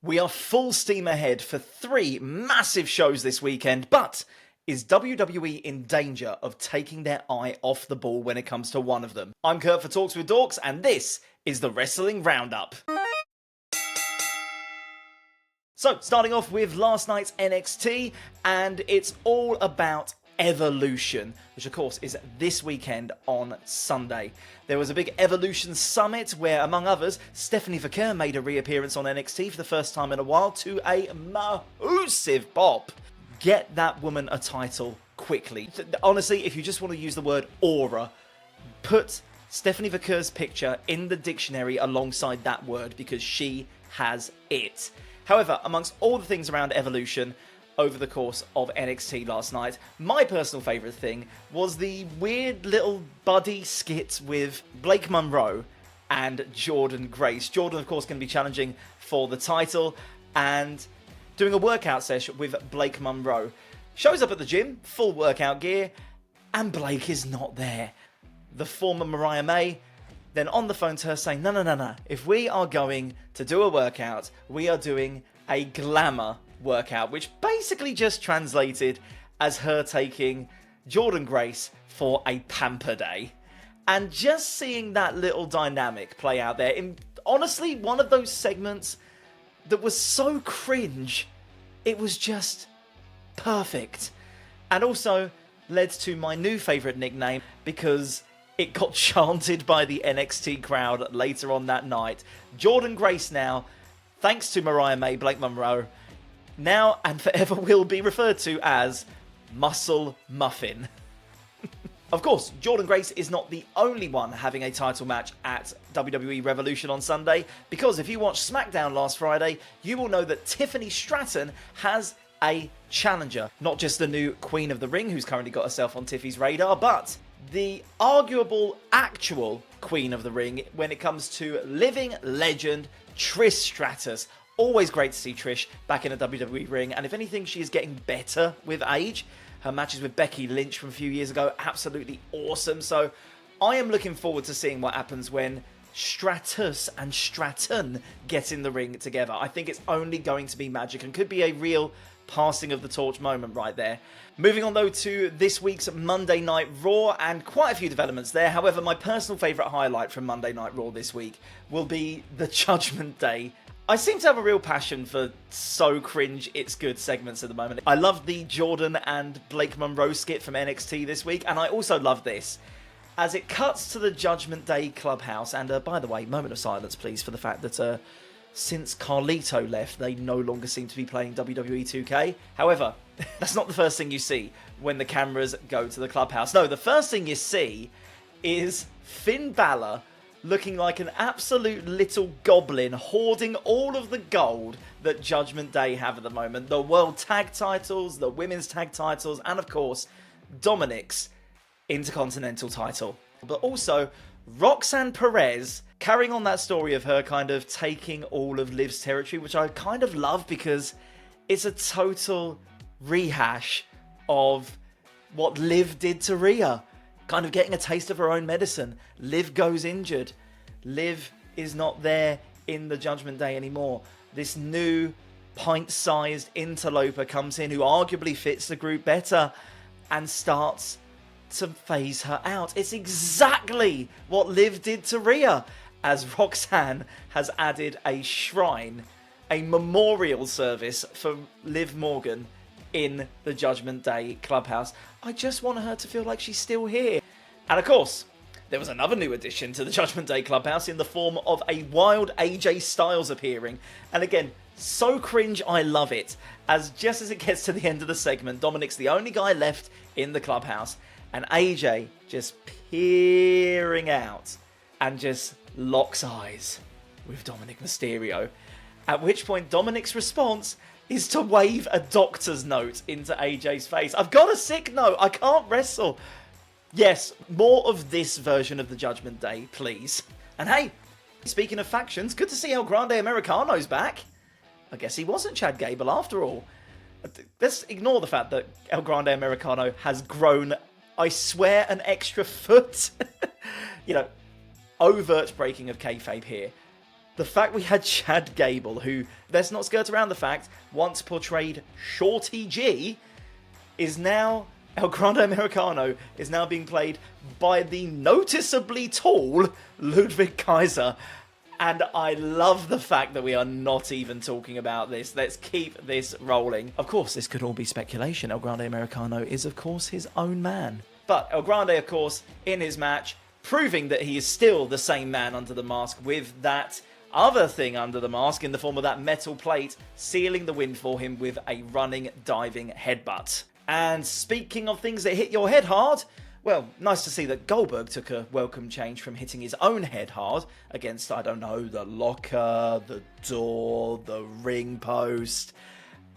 We are full steam ahead for 3 massive shows this weekend, but is WWE in danger of taking their eye off the ball when it comes to one of them? I'm Kurt for Talks with Dorks, and this is the Wrestling Roundup. So, starting off with last night's NXT, and it's all about Evolution, which of course is this weekend on Sunday. There was a big Evolution summit where, among others, Stephanie Vaquer made a reappearance on NXT for the first time in a while to a massive pop. Get that woman a title quickly. Honestly, if you just want to use the word aura, put Stephanie Vaquer's picture in the dictionary alongside that word because she has it. However, amongst all the things around Evolution over the course of NXT last night, my personal favourite thing was the weird little buddy skit with Blake Monroe and Jordynne Grace. Jordynne, of course, going to be challenging for the title and doing a workout session with Blake Monroe. Shows up at the gym, full workout gear, and Blake is not there. The former Mariah May then on the phone to her saying, no, if we are going to do a workout, we are doing a glamour workout, which basically just translated as her taking Jordynne Grace for a pamper day. And just seeing that little dynamic play out there, in honestly one of those segments that was so cringe, it was just perfect. And also led to my new favourite nickname because it got chanted by the NXT crowd later on that night. Jordynne Grace now, thanks to Mariah May, Blake Monroe, now and forever will be referred to as Muscle Muffin. Of course, Jordynne Grace is not the only one having a title match at WWE Revolution on Sunday, because if you watched SmackDown last Friday, you will know that Tiffany Stratton has a challenger. Not just the new Queen of the Ring, who's currently got herself on Tiffy's radar, but the arguable actual Queen of the Ring when it comes to living legend Trish Stratus. Always great to see Trish back in a WWE ring, and if anything, she is getting better with age. Her matches with Becky Lynch from a few years ago, absolutely awesome. So I am looking forward to seeing what happens when Stratus and Stratton get in the ring together. I think it's only going to be magic and could be a real passing of the torch moment right there. Moving on though to this week's Monday Night Raw, and quite a few developments there. However, my personal favourite highlight from Monday Night Raw this week will be the Judgment Day. I seem to have a real passion for so cringe it's good segments at the moment. I love the Jordynne and Blake Monroe skit from NXT this week, and I also love this as it cuts to the Judgment Day clubhouse. And by the way, moment of silence please for the fact that since Carlito left, they no longer seem to be playing WWE 2K. However, that's not the first thing you see when the cameras go to the clubhouse. No, the first thing you see is Finn Balor looking like an absolute little goblin, hoarding all of the gold that Judgment Day have at the moment. The World Tag Titles, the Women's Tag Titles, and of course, Dominic's Intercontinental title. But also, Roxanne Perez carrying on that story of her kind of taking all of Liv's territory, which I kind of love because it's a total rehash of what Liv did to Rhea. Kind of getting a taste of her own medicine. Liv goes injured. Liv is not there in the Judgment Day anymore. This new pint-sized interloper comes in who arguably fits the group better and starts to phase her out. It's exactly what Liv did to Rhea, as Roxanne has added a shrine, a memorial service for Liv Morgan in the Judgment Day clubhouse. I just want her to feel like she's still here. And of course, there was another new addition to the Judgment Day clubhouse in the form of a wild AJ Styles appearing. And again, so cringe, I love it. As just as it gets to the end of the segment, Dominic's the only guy left in the clubhouse, and AJ just peering out and just locks eyes with Dominic Mysterio. At which point Dominic's response is to wave a doctor's note into AJ's face. I've got a sick note. I can't wrestle. Yes, more of this version of the Judgment Day, please. And hey, speaking of factions, good to see El Grande Americano's back. I guess he wasn't Chad Gable after all. Let's ignore the fact that El Grande Americano has grown, I swear, an extra foot. You know, overt breaking of kayfabe here. the fact we had Chad Gable, who, let's not skirt around the fact, once portrayed Shorty G, is now, El Grande Americano is now being played by the noticeably tall Ludwig Kaiser. And I love the fact that we are not even talking about this. Let's keep this rolling. Of course, this could all be speculation. El Grande Americano is, of course, his own man. But El Grande, of course, in his match, proving that he is still the same man under the mask with that other thing under the mask in the form of that metal plate, sealing the win for him with a running, diving headbutt. And speaking of things that hit your head hard, well, nice to see that Goldberg took a welcome change from hitting his own head hard against, I don't know, the locker, the door, the ring post,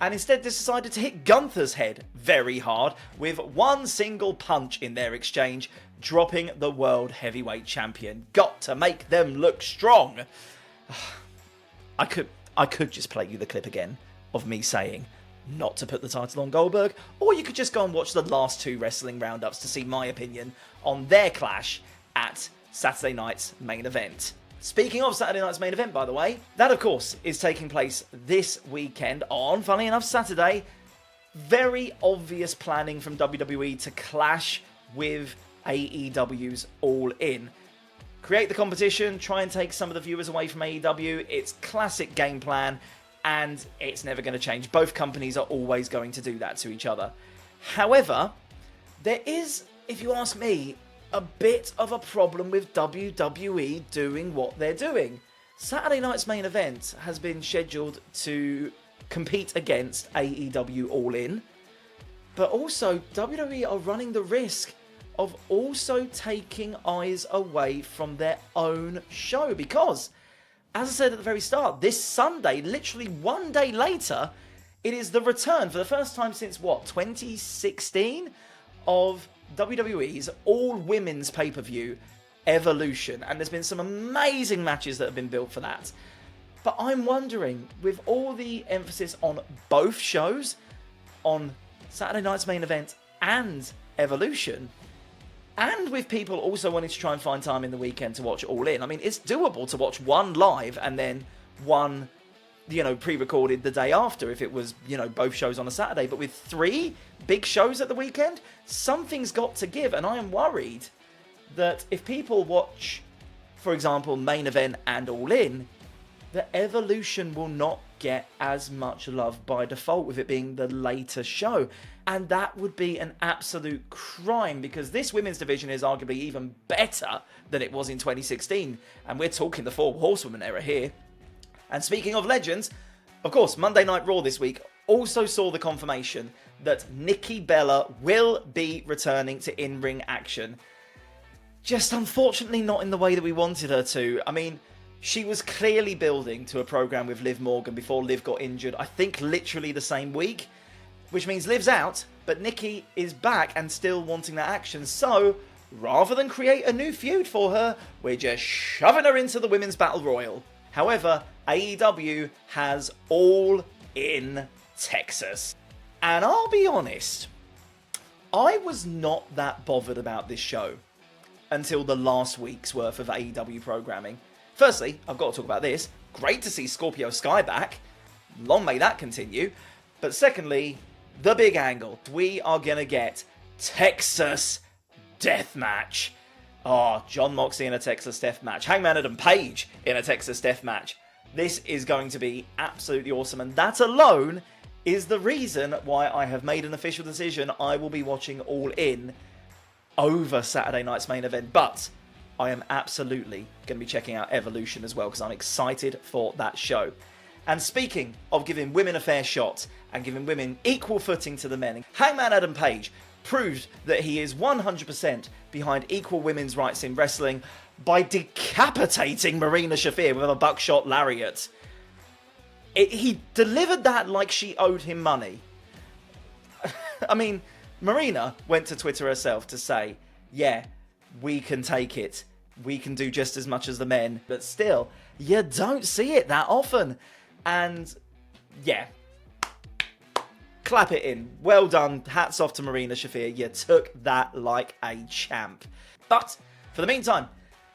and instead decided to hit Gunther's head very hard with one single punch in their exchange, dropping the World Heavyweight Champion. Got to make them look strong. I could just play you the clip again of me saying not to put the title on Goldberg, or you could just go and watch the last two wrestling roundups to see my opinion on their clash at Saturday night's main event. Speaking of Saturday night's main event, by the way, that of course is taking place this weekend on, funnily enough, Saturday. Very obvious planning from WWE to clash with AEW's All In. Create the competition, try and take some of the viewers away from AEW. It's classic game plan, and it's never going to change. Both companies are always going to do that to each other. However, there is, if you ask me, a bit of a problem with WWE doing what they're doing. Saturday night's main event has been scheduled to compete against AEW All In, but also WWE are running the risk of also taking eyes away from their own show, because, as I said at the very start, this Sunday, literally one day later, it is the return for the first time since, 2016, of WWE's all-women's pay-per-view, Evolution. And there's been some amazing matches that have been built for that. But I'm wondering, with all the emphasis on both shows, on Saturday night's main event and Evolution, and with people also wanting to try and find time in the weekend to watch All In. I mean, it's doable to watch one live and then one, pre-recorded the day after if it was, both shows on a Saturday. But with 3 big shows at the weekend, something's got to give. And I am worried that if people watch, for example, main event and All In, the Evolution will not get as much love by default with it being the later show. And that would be an absolute crime, because this women's division is arguably even better than it was in 2016. And we're talking the 4 Horsewomen era here. And speaking of legends, of course, Monday Night Raw this week also saw the confirmation that Nikki Bella will be returning to in-ring action. Just unfortunately not in the way that we wanted her to. I mean, she was clearly building to a program with Liv Morgan before Liv got injured, I think literally the same week, which means Liv's out, but Nikki is back and still wanting that action. So, rather than create a new feud for her, we're just shoving her into the Women's Battle Royal. However, AEW has All In Texas. And I'll be honest, I was not that bothered about this show until the last week's worth of AEW programming. Firstly, I've got to talk about this. Great to see Scorpio Sky back. Long may that continue. But secondly, the big angle. We are going to get Texas Deathmatch. Oh, John Moxley in a Texas Deathmatch. Hangman Adam Page in a Texas Deathmatch. This is going to be absolutely awesome. And that alone is the reason why I have made an official decision. I will be watching All In over Saturday night's main event. But I am absolutely going to be checking out Evolution as well, because I'm excited for that show. And speaking of giving women a fair shot and giving women equal footing to the men, Hangman Adam Page proved that he is 100% behind equal women's rights in wrestling by decapitating Marina Shafir with a buckshot lariat. He delivered that like she owed him money. I mean, Marina went to Twitter herself to say, yeah, we can take it. We can do just as much as the men. But still, you don't see it that often. And yeah, clap it in. Well done. Hats off to Marina Shafir. You took that like a champ. But for the meantime,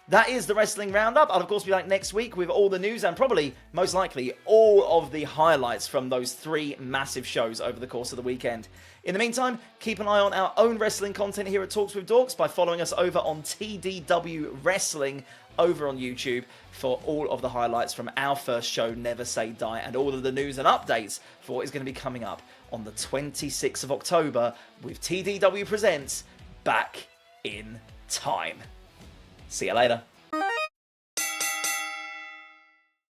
that is the Wrestling Roundup. I'll, of course, be back next week with all the news and probably, most likely, all of the highlights from those 3 massive shows over the course of the weekend. In the meantime, keep an eye on our own wrestling content here at Talks with Dorks by following us over on TDW Wrestling over on YouTube for all of the highlights from our first show, Never Say Die, and all of the news and updates for what is going to be coming up on the 26th of October with TDW Presents Back in Time. See you later.